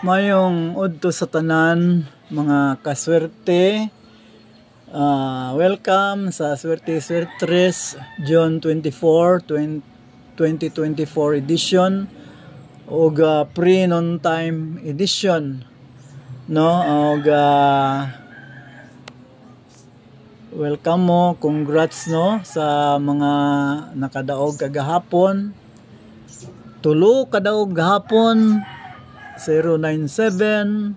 Mayong udto sa tanan mga kaswerte. Welcome sa Swerte Swertres June 24, 2024 edition o pre-noon time edition, no? Og welcome mo, congrats no sa mga nakadaog kagahapon. Tulo kadaog gahapon 097-925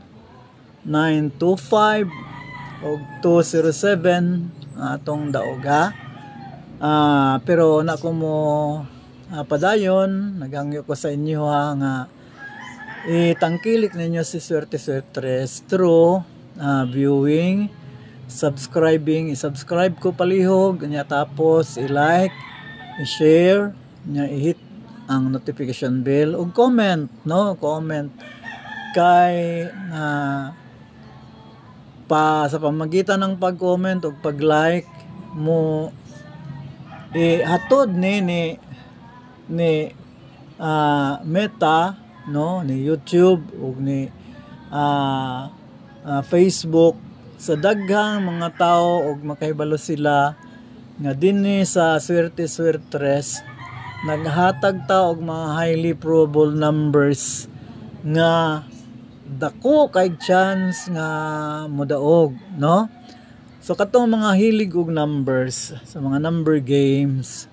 o 207 atong daog ha. Pero na ko mo padayon, naghangyo ko sa inyo ha nga itangkilik ninyo si Swerte Swertres through viewing, subscribing, i-subscribe ko palihog nya, tapos i-like, i-share nya, i-hit ang notification bell ug comment, no? Comment kay sa pamagitan ng pag-comment ug pag-like mo hatod ni Meta, no, ni YouTube ug ni Facebook sa daghang mga tao ug makahibalo sila nga dinhi sa Swerte Swertres naghatag ta og mga highly probable numbers nga dako kay chance nga modaog, no? So katong mga hilig og numbers sa mga number games,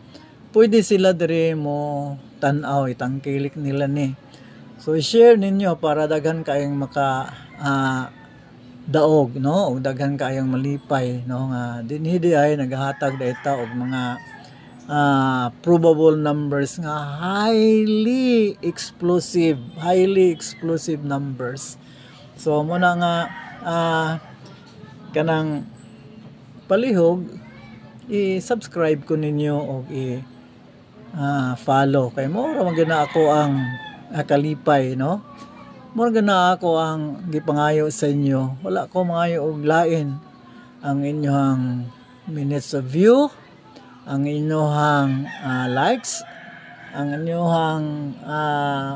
pwede sila dire mo tan-aw, itangkilik nila ni. So i-share ninyo para daghan kayong maka daog, no? O daghan kayong malipay, no? Nga dinhi ay naghatag dayta og mga probable numbers nga highly explosive numbers. So muna nga kanang palihog i-subscribe ko ninyo o follow kay mo ra magana ako ang kalipay, no? Mo gana ako ang gipangayo sa inyo. Wala ko mangayo og lain ang inyong minutes of view, ang inyong likes, ang inyong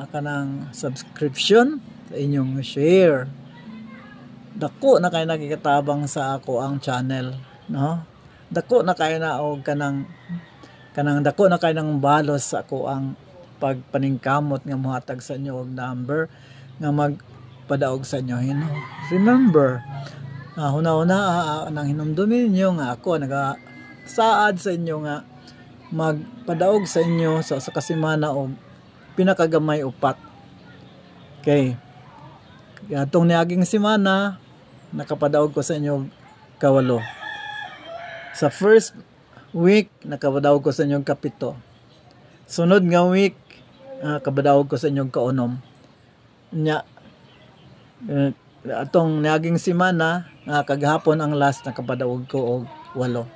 kanang subscription, sa inyong share. Dako na kayo nagikatabang sa ako ang channel, no? Dako na kayo na og kanang dako na kayo ng balos sa ako ang pagpaningkamot nga mohatag sa inyo og number nga magpadaog sa inyo, you know? Remember, huna-huna nang hinumdumin niyo nga ako saad sa inyo nga magpadaog sa inyo sa kasimana o pinakagamay upat. Okay. Atong niaging simana nakapadaog ko sa inyo kawalo. Sa first week nakapadaog ko sa inyo kapito. Sunod nga week kapadaog ko sa inyo kaunom. Nya atong niaging simana kagahapon ang last nakapadaog ko og 8.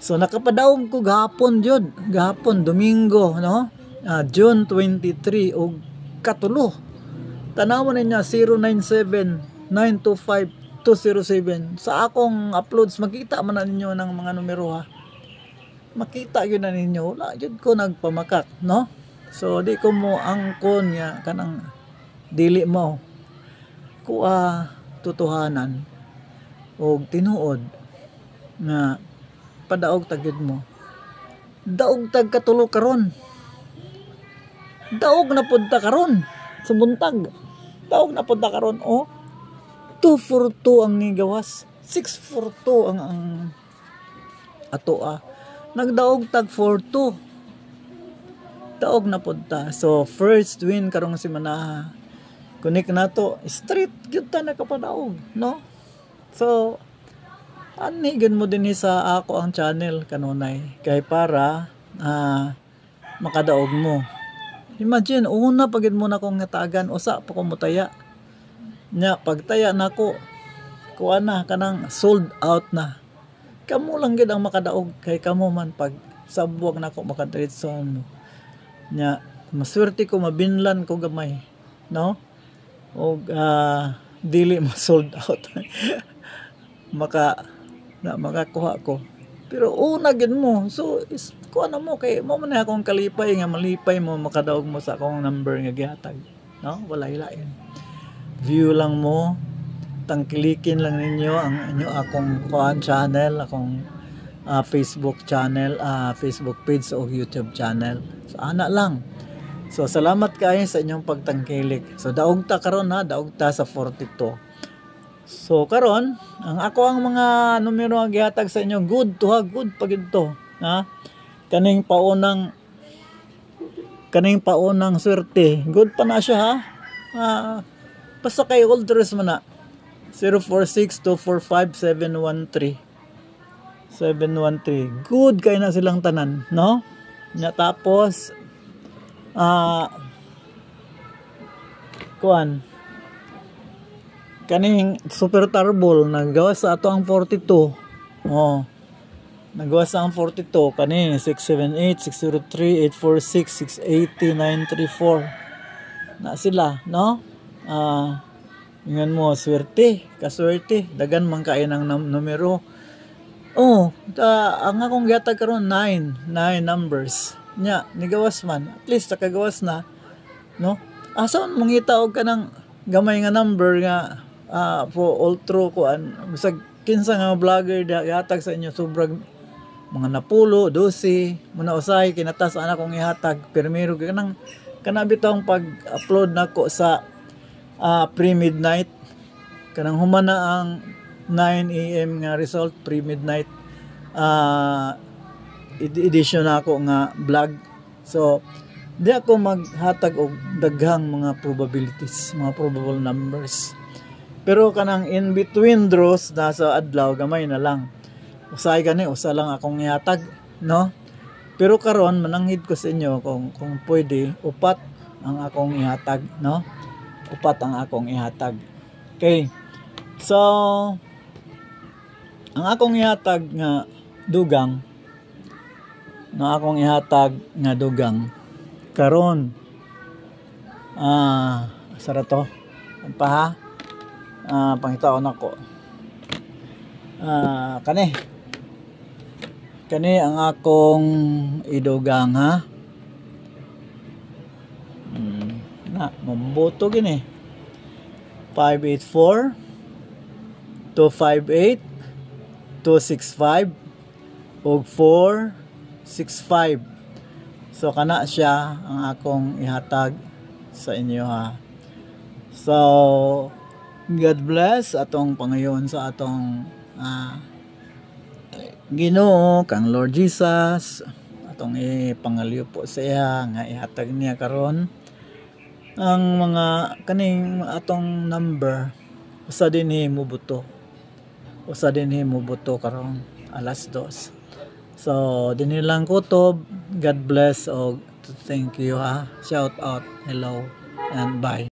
So nakapadaog ko gahapon jud, gahapon Domingo, no? June 23 og katulo. Tanawon niya 097-925-207. Sa akong uploads makita man na ninyo ng mga numero ha. Makita gyud na ninyo, wala jud ko nagpamakak, no? So di ko mo angkon nga kanang dili mo ko tutuhanan og tinuod nga padaog tagyud mo. Daog tag katulo karon. Daog na pud ta karon sa buntag. Daog na pud ta karon, oh. 242 ang nigawas. 642 ang ato Nagdaog tag 42. Daog na pud ta. So first win karong semana. Kunik nato straight gyud ta nakapadaog, no? So anigan mo din sa ako ang channel kanunay kay para makadaog mo. Imagine una pagid mo na kong ngatagan usa pa ko mutaya nya, pagtaya nako kuan na kanang sold out na. Kamo lang gid ang makadaog kay kamo man pag sabuwag nako makadiretso mo nya, maswerte ko mabinlan ko gamay, no? Og dili mo sold out makakuha ko. Pero una gid mo. So kuha na mo kay mo man akong kalipay nga malipay mo makadaog mo sa akong number nga gihatag, no? Wala ilain. view lang mo, tangkilikin lang ninyo ang inyo akong channel, akong Facebook channel, Facebook page o YouTube channel. So ana lang. So salamat kayo sa inyong pagtangkilik. So daog ta karon ha, daog ta sa 42. So karon, ang mga numero nga gihatag sa inyo, good to ha, good pagid to, ha. Kaning paunang swerte, good pa na siya ha. Basta kay holders man na 0462457113. 713. Good kay na silang tanan, no? Nya tapos kaning Super Tarbol nagawa sa ato ang 42. Oh. Nagawa sa ang 42 kani 678 603 846 680 934. Na sila, no? Ingan mo swerte, kaswerte, dagan man kay nang numero. Oh, ang akong gihatag karon 9 numbers. Nya, nigawas man. At least nakagawas na, no? Asaon mangita og kanang gamay nga number nga for all true ko bisag kinsa nga vlogger gihatag sa inyo sobrang mga napulo, 12, muna usay kinatas ana kong ihatag. Primero kanang bitong pag-upload nako sa pre-midnight. Kanang humana ang 9 AM nga result pre-midnight edition ako nga vlog. So di ako maghatag og daghang mga probabilities, mga probable numbers. Pero kanang in between draws nasa adlaw gamay na lang. Usay gani usa lang akong ihatag, no? Pero karon mananghid ko sa inyo kung pwede upat ang akong ihatag, no? Upat ang akong ihatag. Okay. So ang akong ihatag nga dugang karon sara to pa ha, pangitaon ako kani ang akong idugang ha. Na mamboto gini 584 258 265 og 465. So kana siya ang akong ihatag sa inyo ha. So God bless atong pangayon sa atong Ginoo kang Lord Jesus, atong ipangaliw po sa iya nga ihatag niya karon ang mga kaning atong number usa dinhi mubuto karon alas 2. So dinhi lang kutob. God bless o thank you ha. Shout out, hello and bye.